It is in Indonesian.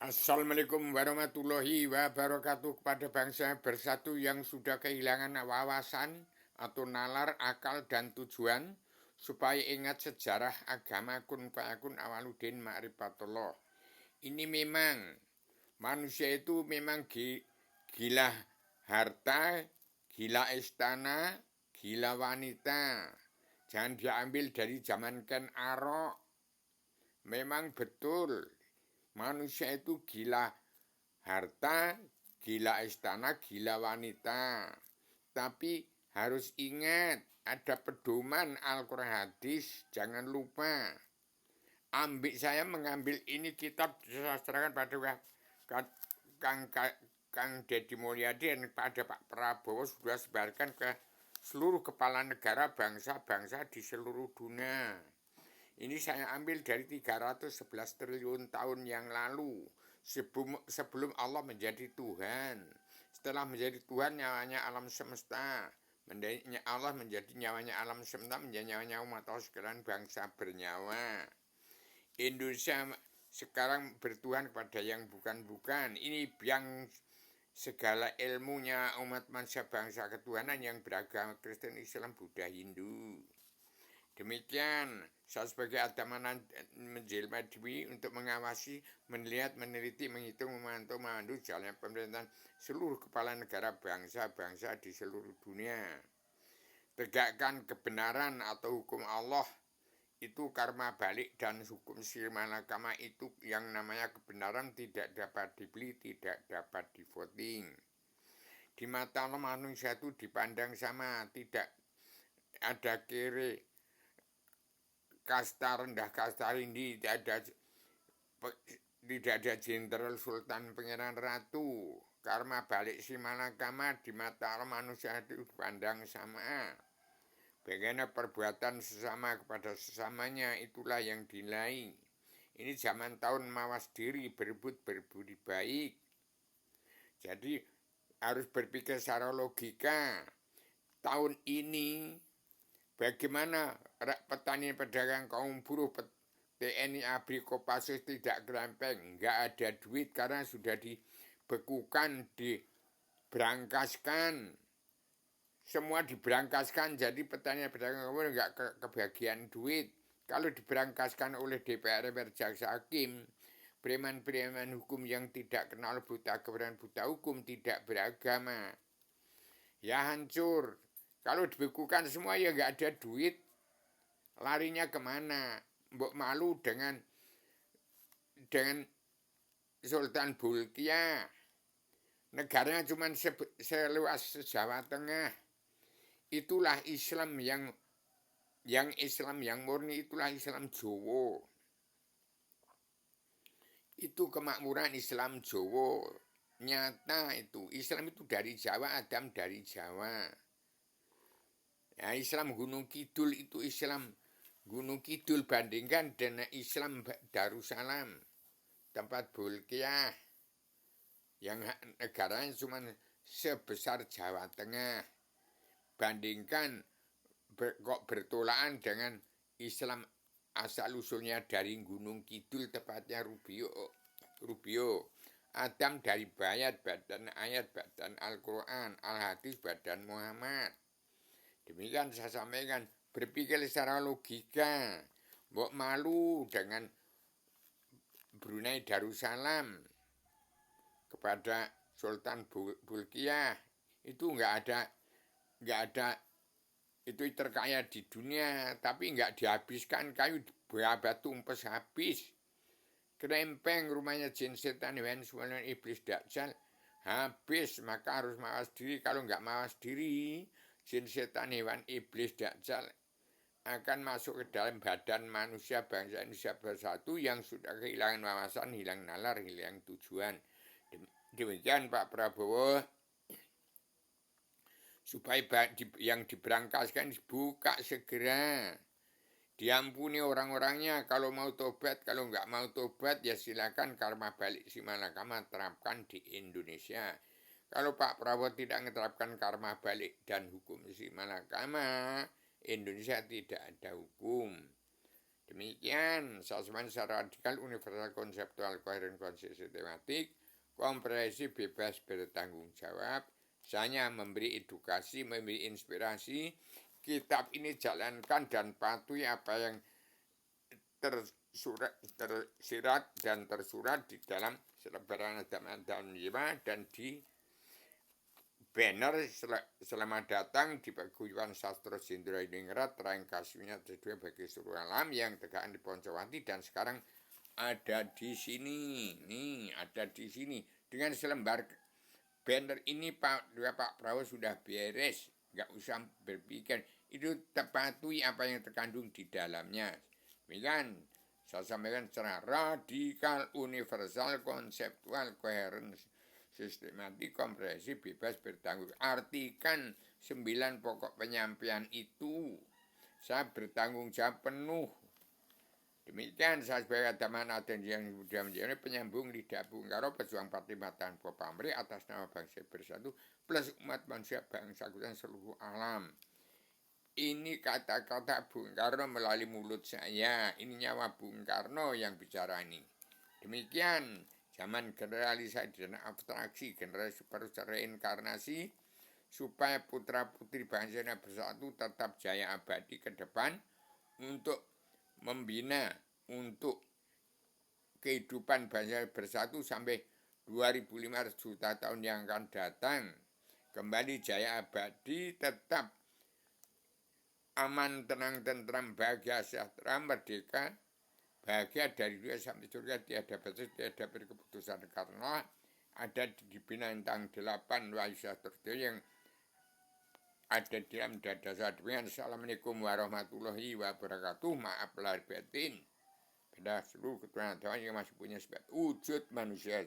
Assalamualaikum warahmatullahi wabarakatuh kepada bangsa bersatu yang sudah kehilangan wawasan atau nalar, akal, dan tujuan supaya ingat sejarah agama kun fayakun awaludin ma'rifatullah. Ini memang manusia itu memang gila harta, gila istana, gila wanita. Jangan diambil dari zaman Ken Arok. Memang betul manusia itu gila harta, gila istana, gila wanita. Tapi harus ingat, ada pedoman Al-Quran hadis, jangan lupa. Saya mengambil ini kitab disastrakan pada Kang Deddy Mulyadi dan pada Pak Prabowo sudah sebarkan ke seluruh kepala negara bangsa-bangsa di seluruh dunia. Ini saya ambil dari 311 triliun tahun yang lalu, sebelum Allah menjadi Tuhan. Setelah menjadi Tuhan, nyawanya alam semesta. Allah menjadi nyawanya alam semesta, menjadi nyawanya umat Allah sekalian bangsa bernyawa. Indonesia sekarang bertuhan kepada yang bukan-bukan. Ini yang segala ilmunya umat manusia bangsa ketuhanan yang beragama Kristen, Islam, Buddha, Hindu. Demikian, saya sebagai adamanan menjelma diri untuk mengawasi, melihat, meneliti, menghitung, memantau, memandu jalannya pemerintahan seluruh kepala negara bangsa-bangsa di seluruh dunia. Tegakkan kebenaran atau hukum Allah, itu karma balik, dan hukum sirmanakama itu yang namanya kebenaran tidak dapat dibeli, tidak dapat di-voting. Di mata Allah manusia itu dipandang sama, tidak ada kiri, kasta rendah, kasta tinggi, tidak ada jenderal, sultan, pangeran, ratu. Karma balik simanakama di mata Allah manusia itu dipandang sama. Bagaimana perbuatan sesama kepada sesamanya, itulah yang dinilai. Ini zaman tahun mawas diri, berebut berbudi baik. Jadi harus berpikir secara logika. Tahun ini bagaimana petani pedagang kaum buruh TNI ABRI Kopassus tidak kelempeng, nggak ada duit karena sudah dibekukan, diberangkaskan. Semua diberangkaskan, jadi petani pedagang kaum nggak kebagian duit. Kalau diberangkaskan oleh DPR, Jaksa Hakim, preman-preman hukum yang tidak kenal buta kebenaran, buta hukum, tidak beragama, ya hancur. Kalau dibekukan semua ya nggak ada duit, larinya kemana? Mbok malu dengan Sultan Bolkiah. Negaranya cuma seluas Jawa Tengah. Itulah Islam yang murni, itulah Islam Jawa. Itu kemakmuran Islam Jawa. Nyata itu, Islam itu dari Jawa, Adam dari Jawa. Ya, Islam Gunung Kidul itu Islam Gunung Kidul, bandingkan dengan Islam Darussalam, tempat Bolkiah, yang negaranya cuma sebesar Jawa Tengah. Bandingkan kok bertolakan dengan Islam asal-usulnya dari Gunung Kidul, tepatnya Rubio. Adam dari bayat, badan ayat, badan Al-Quran, Al-Hadis, badan Muhammad. Demikian saya sampaikan, berpikir secara logika. Mbok malu dengan Brunei Darussalam kepada Sultan Bolkiah, itu nggak ada, itu terkaya di dunia, tapi nggak dihabiskan, kayu batu umpes habis. Kerempeng rumahnya jin setan hewan semua iblis dajjal habis, maka harus mawas diri. Kalau nggak mawas diri, jin setan hewan iblis dajjal akan masuk ke dalam badan manusia bangsa Indonesia bersatu yang sudah kehilangan wawasan, hilang nalar, hilang tujuan. Demikian Pak Prabowo, supaya yang diberangkaskan dibuka segera, diampuni orang-orangnya. Kalau mau tobat, kalau nggak mau tobat ya silakan karma balik simalakama terapkan di Indonesia. Kalau Pak Prabowo tidak menerapkan karma balik dan hukum simalakama, Indonesia tidak ada hukum. Demikian, sasaran secara radikal, universal, konseptual, koheren, sistematik, komprehensif, bebas, bertanggung jawab. Saya memberi edukasi, memberi inspirasi. Kitab ini jalankan dan patuhi apa yang tersirat dan tersurat di dalam selebaran dan jiwa dan di banner selamat datang di paguyuban sastra Jendra Ningrat terang kasihnya tersedia bagi seluruh alam yang tegakkan di Poncowati dan sekarang ada di sini. Nih, ada di sini dengan selembar banner ini Pak Prabowo sudah beres, nggak usah berpikir, itu tepatui apa yang terkandung di dalamnya. Demikian saya sampaikan secara radikal, universal, konseptual, koheren, sistematik, komprehensif, bebas, bertanggung. Artikan 9 pokok penyampaian itu. Saya bertanggung jawab penuh. Demikian saya sebagai teman aten yang sudah menjadi penyambung lidah Bung Karno, pejuang Partai Matan Pamri atas nama bangsa bersatu plus umat manusia bangsa dan seluruh alam. Ini kata-kata Bung Karno melalui mulut saya. Ini nyawa Bung Karno yang bicara ini. Demikian zaman generalisasi dan abstraksi, generasi baru reinkarnasi, supaya putra-putri bangsa bersatu tetap jaya abadi ke depan untuk membina untuk kehidupan bangsa bersatu sampai 2500 juta tahun yang akan datang. Kembali jaya abadi, tetap aman, tenang, tentram, bahagia, sejahtera, merdeka, bahagia dari dunia sampai surga, tiada batas, tiada berkeputusan, karena ada di bintang 8 wahyu sejahtera yang ada di dalam dada saya. Assalamualaikum warahmatullahi wabarakatuh. Maaf lahir batin pada seluruh keturunan Tuhan yang masih punya sebab wujud manusia.